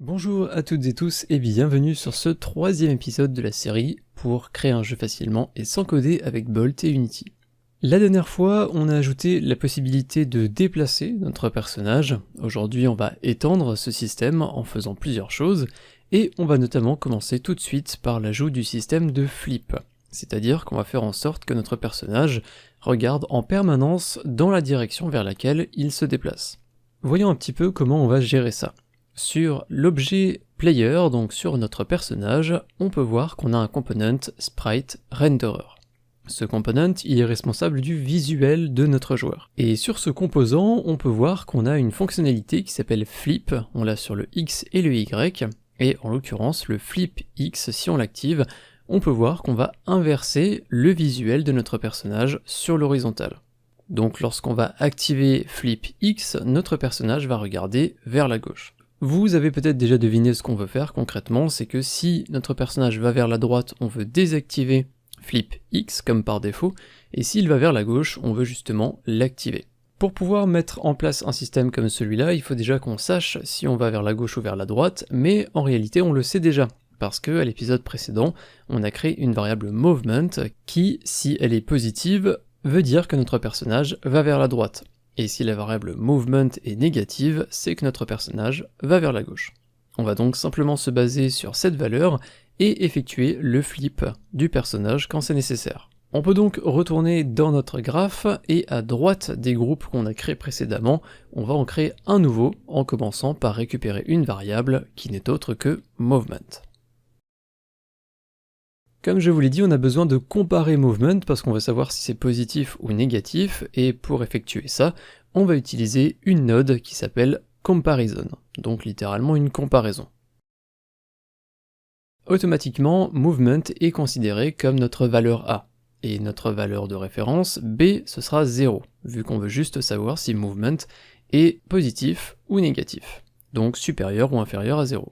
Bonjour à toutes et tous et bienvenue sur ce troisième épisode de la série pour créer un jeu facilement et sans coder avec Bolt et Unity. La dernière fois, on a ajouté la possibilité de déplacer notre personnage. Aujourd'hui, on va étendre ce système en faisant plusieurs choses et on va notamment commencer tout de suite par l'ajout du système de flip. C'est-à-dire qu'on va faire en sorte que notre personnage regarde en permanence dans la direction vers laquelle il se déplace. Voyons un petit peu comment on va gérer ça. Sur l'objet player, donc sur notre personnage, on peut voir qu'on a un component sprite renderer. Ce component, il est responsable du visuel de notre joueur. Et sur ce composant, on peut voir qu'on a une fonctionnalité qui s'appelle flip, on l'a sur le X et le Y, et en l'occurrence le flip X, si on l'active, on peut voir qu'on va inverser le visuel de notre personnage sur l'horizontale. Donc lorsqu'on va activer flip X, notre personnage va regarder vers la gauche. Vous avez peut-être déjà deviné ce qu'on veut faire concrètement, c'est que si notre personnage va vers la droite, on veut désactiver flip X comme par défaut, et s'il va vers la gauche, on veut justement l'activer. Pour pouvoir mettre en place un système comme celui-là, il faut déjà qu'on sache si on va vers la gauche ou vers la droite, mais en réalité on le sait déjà, parce que à l'épisode précédent, on a créé une variable movement qui, si elle est positive, veut dire que notre personnage va vers la droite. Et si la variable movement est négative, c'est que notre personnage va vers la gauche. On va donc simplement se baser sur cette valeur et effectuer le flip du personnage quand c'est nécessaire. On peut donc retourner dans notre graphe et à droite des groupes qu'on a créés précédemment, on va en créer un nouveau en commençant par récupérer une variable qui n'est autre que movement. Comme je vous l'ai dit, on a besoin de comparer movement parce qu'on veut savoir si c'est positif ou négatif, et pour effectuer ça, on va utiliser une node qui s'appelle comparison, donc littéralement une comparaison. Automatiquement, movement est considéré comme notre valeur A, et notre valeur de référence B, ce sera 0, vu qu'on veut juste savoir si movement est positif ou négatif, donc supérieur ou inférieur à 0.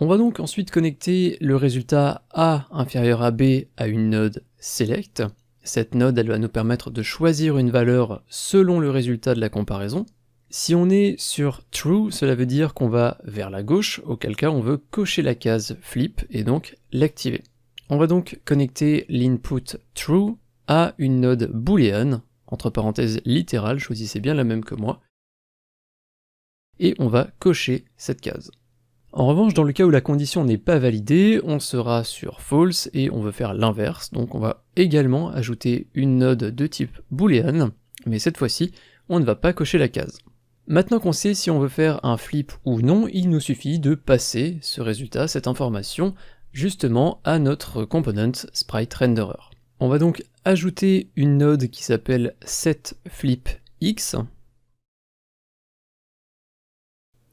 On va donc ensuite connecter le résultat A inférieur à B à une node select. Cette node, elle va nous permettre de choisir une valeur selon le résultat de la comparaison. Si on est sur true, cela veut dire qu'on va vers la gauche, auquel cas on veut cocher la case flip et donc l'activer. On va donc connecter l'input true à une node boolean, entre parenthèses littérale, choisissez bien la même que moi, et on va cocher cette case. En revanche, dans le cas où la condition n'est pas validée, on sera sur false et on veut faire l'inverse, donc on va également ajouter une node de type boolean, mais cette fois-ci, on ne va pas cocher la case. Maintenant qu'on sait si on veut faire un flip ou non, il nous suffit de passer ce résultat, cette information, justement à notre component sprite renderer. On va donc ajouter une node qui s'appelle setFlipX.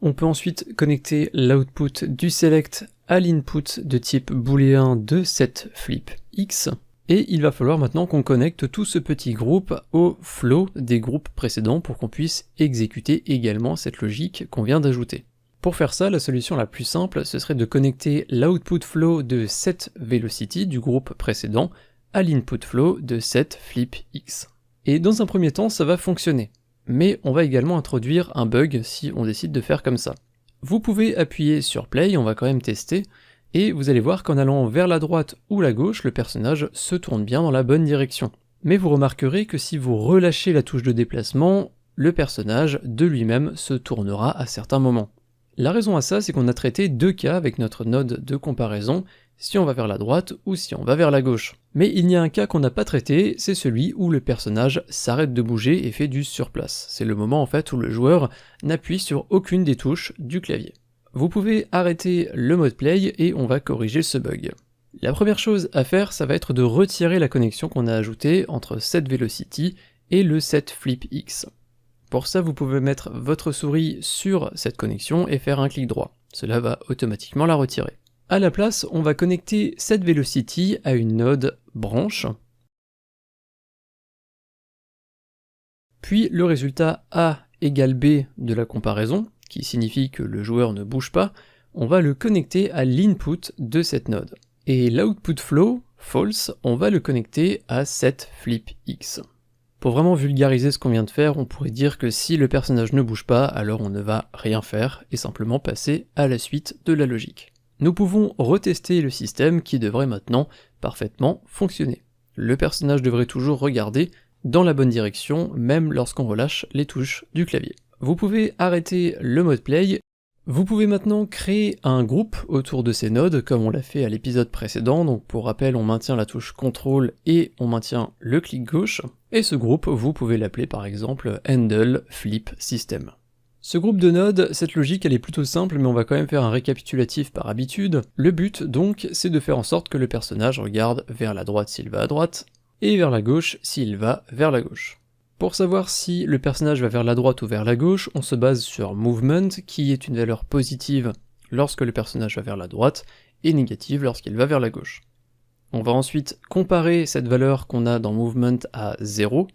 On peut ensuite connecter l'output du select à l'input de type booléen de setFlipX, et il va falloir maintenant qu'on connecte tout ce petit groupe au flow des groupes précédents pour qu'on puisse exécuter également cette logique qu'on vient d'ajouter. Pour faire ça, la solution la plus simple, ce serait de connecter l'output flow de setVelocity du groupe précédent à l'input flow de setFlipX. Et dans un premier temps, ça va fonctionner. Mais on va également introduire un bug si on décide de faire comme ça. Vous pouvez appuyer sur play, on va quand même tester, et vous allez voir qu'en allant vers la droite ou la gauche, le personnage se tourne bien dans la bonne direction. Mais vous remarquerez que si vous relâchez la touche de déplacement, le personnage de lui-même se tournera à certains moments. La raison à ça, c'est qu'on a traité deux cas avec notre node de comparaison, si on va vers la droite ou si on va vers la gauche. Mais il y a un cas qu'on n'a pas traité, c'est celui où le personnage s'arrête de bouger et fait du surplace. C'est le moment en fait où le joueur n'appuie sur aucune des touches du clavier. Vous pouvez arrêter le mode play et on va corriger ce bug. La première chose à faire, ça va être de retirer la connexion qu'on a ajoutée entre setVelocity et le setFlipX. Pour ça, vous pouvez mettre votre souris sur cette connexion et faire un clic droit. Cela va automatiquement la retirer. À la place, on va connecter setVelocity à une node branche, puis le résultat A égale B de la comparaison, qui signifie que le joueur ne bouge pas, on va le connecter à l'input de cette node. Et l'output flow, false, on va le connecter à setFlipX. Pour vraiment vulgariser ce qu'on vient de faire, on pourrait dire que si le personnage ne bouge pas, alors on ne va rien faire et simplement passer à la suite de la logique. Nous pouvons retester le système qui devrait maintenant parfaitement fonctionner. Le personnage devrait toujours regarder dans la bonne direction, même lorsqu'on relâche les touches du clavier. Vous pouvez arrêter le mode play. Vous pouvez maintenant créer un groupe autour de ces nodes, comme on l'a fait à l'épisode précédent. Donc pour rappel, on maintient la touche CTRL et on maintient le clic gauche. Et ce groupe, vous pouvez l'appeler par exemple Handle Flip System. Ce groupe de nodes, cette logique elle est plutôt simple, mais on va quand même faire un récapitulatif par habitude. Le but donc, c'est de faire en sorte que le personnage regarde vers la droite s'il va à droite, et vers la gauche s'il va vers la gauche. Pour savoir si le personnage va vers la droite ou vers la gauche, on se base sur Movement, qui est une valeur positive lorsque le personnage va vers la droite, et négative lorsqu'il va vers la gauche. On va ensuite comparer cette valeur qu'on a dans Movement à 0,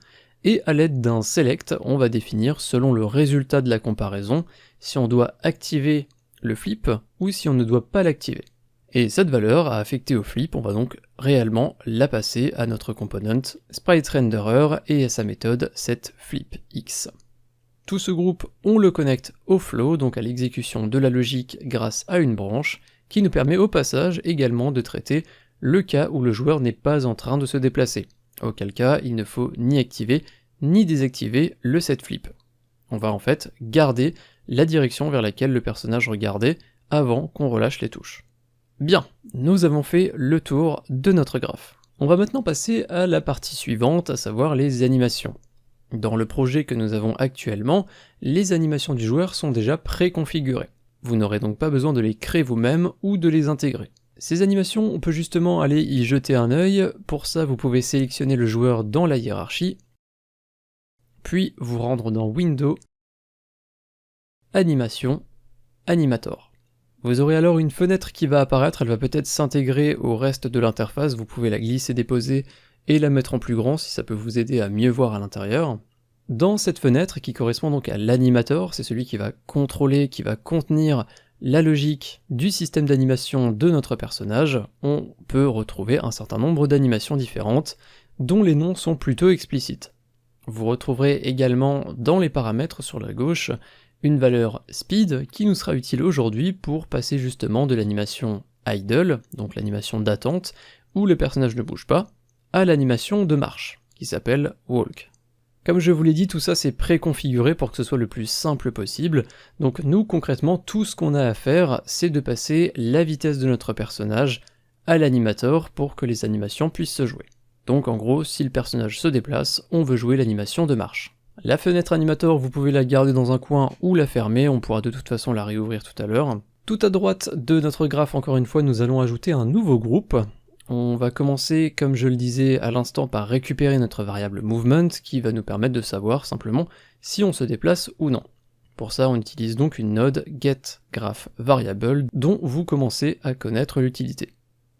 et à l'aide d'un Select, on va définir selon le résultat de la comparaison, si on doit activer le flip, ou si on ne doit pas l'activer. Et cette valeur à affecter au flip, on va donc réellement la passer à notre component SpriteRenderer et à sa méthode setFlipX. Tout ce groupe, on le connecte au flow, donc à l'exécution de la logique grâce à une branche, qui nous permet au passage également de traiter le cas où le joueur n'est pas en train de se déplacer, auquel cas il ne faut ni activer ni désactiver le setFlip. On va en fait garder la direction vers laquelle le personnage regardait avant qu'on relâche les touches. Bien, nous avons fait le tour de notre graphe. On va maintenant passer à la partie suivante, à savoir les animations. Dans le projet que nous avons actuellement, les animations du joueur sont déjà préconfigurées. Vous n'aurez donc pas besoin de les créer vous-même ou de les intégrer. Ces animations, on peut justement aller y jeter un œil. Pour ça, vous pouvez sélectionner le joueur dans la hiérarchie, puis vous rendre dans Window, Animation, Animator. Vous aurez alors une fenêtre qui va apparaître, elle va peut-être s'intégrer au reste de l'interface, vous pouvez la glisser, déposer et la mettre en plus grand si ça peut vous aider à mieux voir à l'intérieur. Dans cette fenêtre, qui correspond donc à l'animator, c'est celui qui va contrôler, qui va contenir la logique du système d'animation de notre personnage, on peut retrouver un certain nombre d'animations différentes, dont les noms sont plutôt explicites. Vous retrouverez également dans les paramètres sur la gauche une valeur speed qui nous sera utile aujourd'hui pour passer justement de l'animation idle, donc l'animation d'attente, où le personnage ne bouge pas, à l'animation de marche, qui s'appelle walk. Comme je vous l'ai dit, tout ça c'est préconfiguré pour que ce soit le plus simple possible, donc nous concrètement tout ce qu'on a à faire c'est de passer la vitesse de notre personnage à l'animator pour que les animations puissent se jouer. Donc en gros, si le personnage se déplace, on veut jouer l'animation de marche. La fenêtre animator, vous pouvez la garder dans un coin ou la fermer, on pourra de toute façon la réouvrir tout à l'heure. Tout à droite de notre graphe, encore une fois, nous allons ajouter un nouveau groupe. On va commencer, comme je le disais à l'instant, par récupérer notre variable movement, qui va nous permettre de savoir simplement si on se déplace ou non. Pour ça, on utilise donc une node getGraphVariable, dont vous commencez à connaître l'utilité.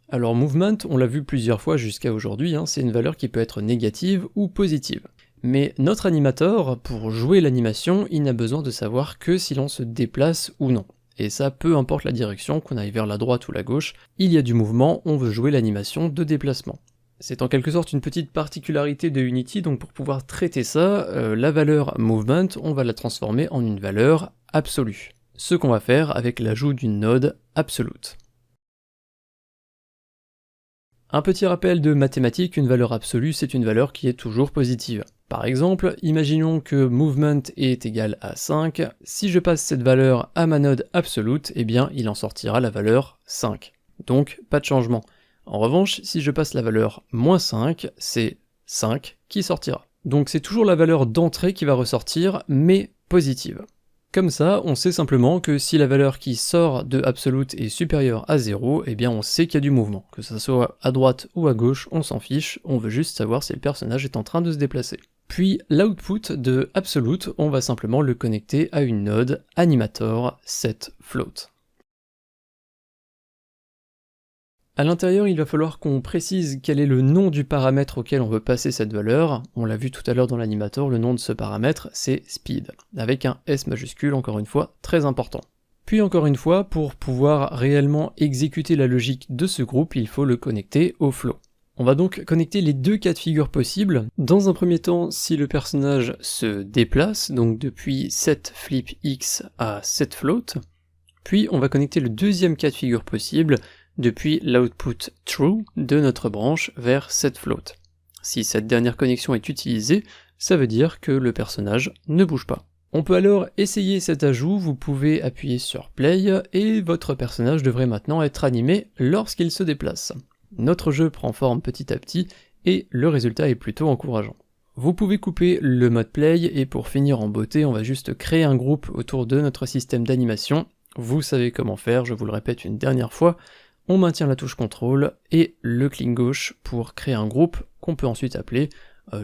Alors movement, on l'a vu plusieurs fois jusqu'à aujourd'hui, c'est une valeur qui peut être négative ou positive. Mais notre animator, pour jouer l'animation, il n'a besoin de savoir que si l'on se déplace ou non. Et ça, peu importe la direction, qu'on aille vers la droite ou la gauche, il y a du mouvement, on veut jouer l'animation de déplacement. C'est en quelque sorte une petite particularité de Unity, donc pour pouvoir traiter ça, la valeur movement, on va la transformer en une valeur absolue. Ce qu'on va faire avec l'ajout d'une node absolute. Un petit rappel de mathématiques, une valeur absolue, c'est une valeur qui est toujours positive. Par exemple, imaginons que movement est égal à 5, si je passe cette valeur à ma node absolute, eh bien il en sortira la valeur 5. Donc pas de changement. En revanche, si je passe la valeur moins 5, c'est 5 qui sortira. Donc c'est toujours la valeur d'entrée qui va ressortir, mais positive. Comme ça, on sait simplement que si la valeur qui sort de absolute est supérieure à 0, eh bien on sait qu'il y a du mouvement. Que ça soit à droite ou à gauche, on s'en fiche, on veut juste savoir si le personnage est en train de se déplacer. Puis l'output de absolute, on va simplement le connecter à une node animator setFloat. À l'intérieur, il va falloir qu'on précise quel est le nom du paramètre auquel on veut passer cette valeur. On l'a vu tout à l'heure dans l'animator, le nom de ce paramètre c'est speed, avec un S majuscule, encore une fois, très important. Puis encore une fois, pour pouvoir réellement exécuter la logique de ce groupe, il faut le connecter au flow. On va donc connecter les deux cas de figure possibles. Dans un premier temps, si le personnage se déplace, donc depuis setFlipX à setFloat, puis on va connecter le deuxième cas de figure possible depuis l'output true de notre branche vers setFloat. Si cette dernière connexion est utilisée, ça veut dire que le personnage ne bouge pas. On peut alors essayer cet ajout, vous pouvez appuyer sur play et votre personnage devrait maintenant être animé lorsqu'il se déplace. Notre jeu prend forme petit à petit et le résultat est plutôt encourageant. Vous pouvez couper le mode play et pour finir en beauté, on va juste créer un groupe autour de notre système d'animation. Vous savez comment faire, je vous le répète une dernière fois, on maintient la touche contrôle et le clic gauche pour créer un groupe qu'on peut ensuite appeler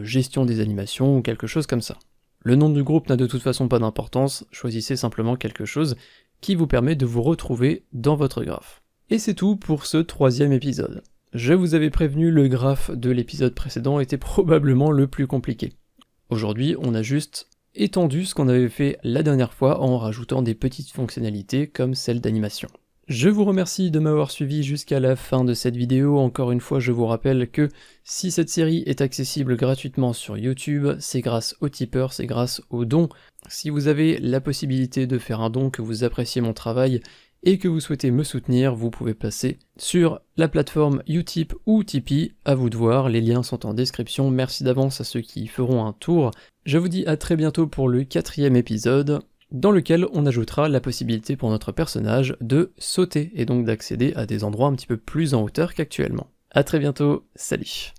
gestion des animations ou quelque chose comme ça. Le nom du groupe n'a de toute façon pas d'importance, choisissez simplement quelque chose qui vous permet de vous retrouver dans votre graphe. Et c'est tout pour ce 3e épisode. Je vous avais prévenu, le graphe de l'épisode précédent était probablement le plus compliqué. Aujourd'hui, on a juste étendu ce qu'on avait fait la dernière fois en rajoutant des petites fonctionnalités comme celle d'animation. Je vous remercie de m'avoir suivi jusqu'à la fin de cette vidéo. Encore une fois, je vous rappelle que si cette série est accessible gratuitement sur YouTube, c'est grâce aux tipeurs, c'est grâce aux dons. Si vous avez la possibilité de faire un don, que vous appréciez mon travail et que vous souhaitez me soutenir, vous pouvez passer sur la plateforme Utip ou Tipeee, à vous de voir, les liens sont en description. Merci d'avance à ceux qui y feront un tour. Je vous dis à très bientôt pour le 4e épisode, dans lequel on ajoutera la possibilité pour notre personnage de sauter et donc d'accéder à des endroits un petit peu plus en hauteur qu'actuellement. A très bientôt, salut.